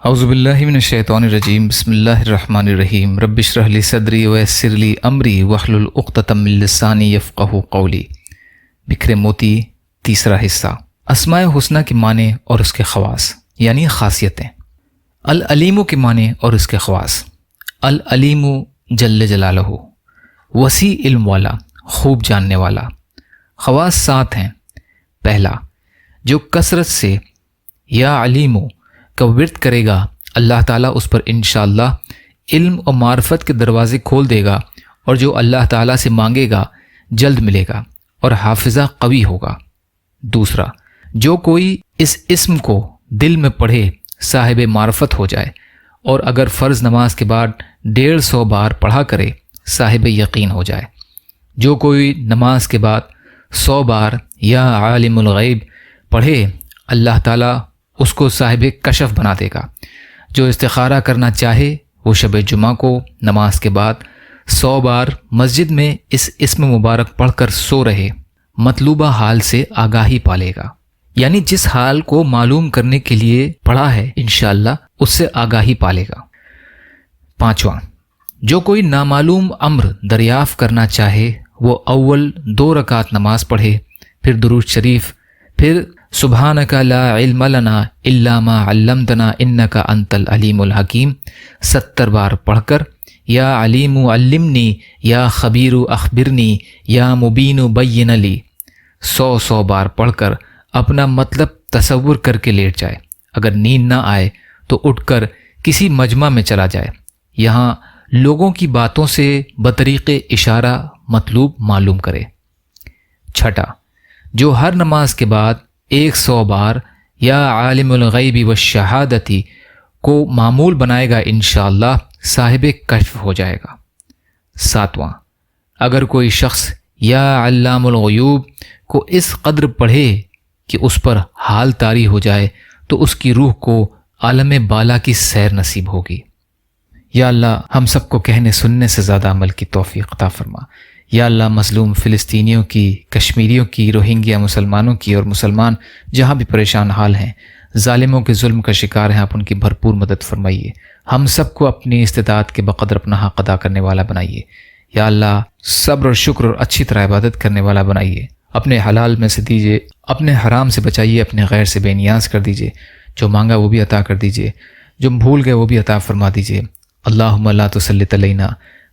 اعوذ باللہ من الشیطان الرجیم بسم اللہ الرحمن الرحیم رب اشرح لی صدری ویسر لی امری واحلل عقدۃ من لسانی یفقہوا قولی۔ بکھرے موتی تیسرا حصہ، اسماء حسنہ کے معنی اور اس کے خواص یعنی خاصیتیں۔ العلیم کے معنی اور اس کے خواص۔ العلیم جل جلالہ، وسیع علم والا، خوب جاننے والا۔ خواص 7 ہیں۔ پہلا، جو کثرت سے یا علیم کا ورد کرے گا اللہ تعالیٰ اس پر انشاءاللہ علم و معرفت کے دروازے کھول دے گا، اور جو اللہ تعالیٰ سے مانگے گا جلد ملے گا اور حافظہ قوی ہوگا۔ دوسرا، جو کوئی اس اسم کو دل میں پڑھے صاحب معرفت ہو جائے، اور اگر فرض نماز کے بعد 150 بار پڑھا کرے صاحب یقین ہو جائے۔ جو کوئی نماز کے بعد 100 بار یا عالم الغیب پڑھے اللہ تعالیٰ اس کو صاحب کشف بنا دے گا۔ جو استخارہ کرنا چاہے وہ شب جمعہ کو نماز کے بعد 100 بار مسجد میں اس اسم مبارک پڑھ کر سو رہے، مطلوبہ حال سے آگاہی پالے گا، یعنی جس حال کو معلوم کرنے کے لیے پڑھا ہے انشاءاللہ اس سے آگاہی پالے گا۔ پانچواں، جو کوئی نامعلوم امر دریافت کرنا چاہے وہ اول 2 رکعت نماز پڑھے، پھر درود شریف، پھر سبحانک لا علم لنا الا ما علمتنا انک انت العلیم الحکیم 70 بار پڑھ کر، یا علیم علمنی، یا خبیر اخبرنی، یا مبین بین لی 100 بار پڑھ کر اپنا مطلب تصور کر کے لیٹ جائے۔ اگر نیند نہ آئے تو اٹھ کر کسی مجمع میں چلا جائے، یہاں لوگوں کی باتوں سے بطریق اشارہ مطلوب معلوم کرے۔ چھٹا، جو ہر نماز کے بعد 100 بار یا عالم الغیب والشہادتی کو معمول بنائے گا انشاءاللہ صاحب کشف ہو جائے گا۔ ساتواں، اگر کوئی شخص یا علام الغیوب کو اس قدر پڑھے کہ اس پر حال طاری ہو جائے تو اس کی روح کو عالم بالا کی سیر نصیب ہوگی۔ یا اللہ ہم سب کو کہنے سننے سے زیادہ عمل کی توفیق عطا فرما۔ یا اللہ مظلوم فلسطینیوں کی، کشمیریوں کی، روہنگیا مسلمانوں کی اور مسلمان جہاں بھی پریشان حال ہیں، ظالموں کے ظلم کا شکار ہیں، آپ ان کی بھرپور مدد فرمائیے۔ ہم سب کو اپنی استطاعت کے بقدر اپنا حق ادا کرنے والا بنائیے۔ یا اللہ صبر اور شکر اور اچھی طرح عبادت کرنے والا بنائیے۔ اپنے حلال میں سے دیجیے، اپنے حرام سے بچائیے، اپنے غیر سے بے نیاز کر دیجیے۔ جو مانگا وہ بھی عطا کر دیجیے، جو بھول گئے وہ بھی عطا فرما دیجیے۔ اللہم لا تسلط علینا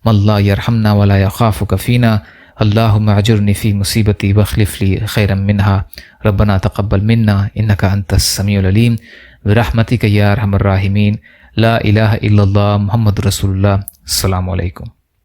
من لا یرحمنا ولا یخافک فینا، اللہم اجرنی فی مصیبتی واخلف لی خیرا منہا، ربنا تقبل منا انک انت السمیع العلیم، برحمتک یا ارحم الراحمین، لا الہ الا اللہ محمد رسول اللہ۔ السلام علیکم۔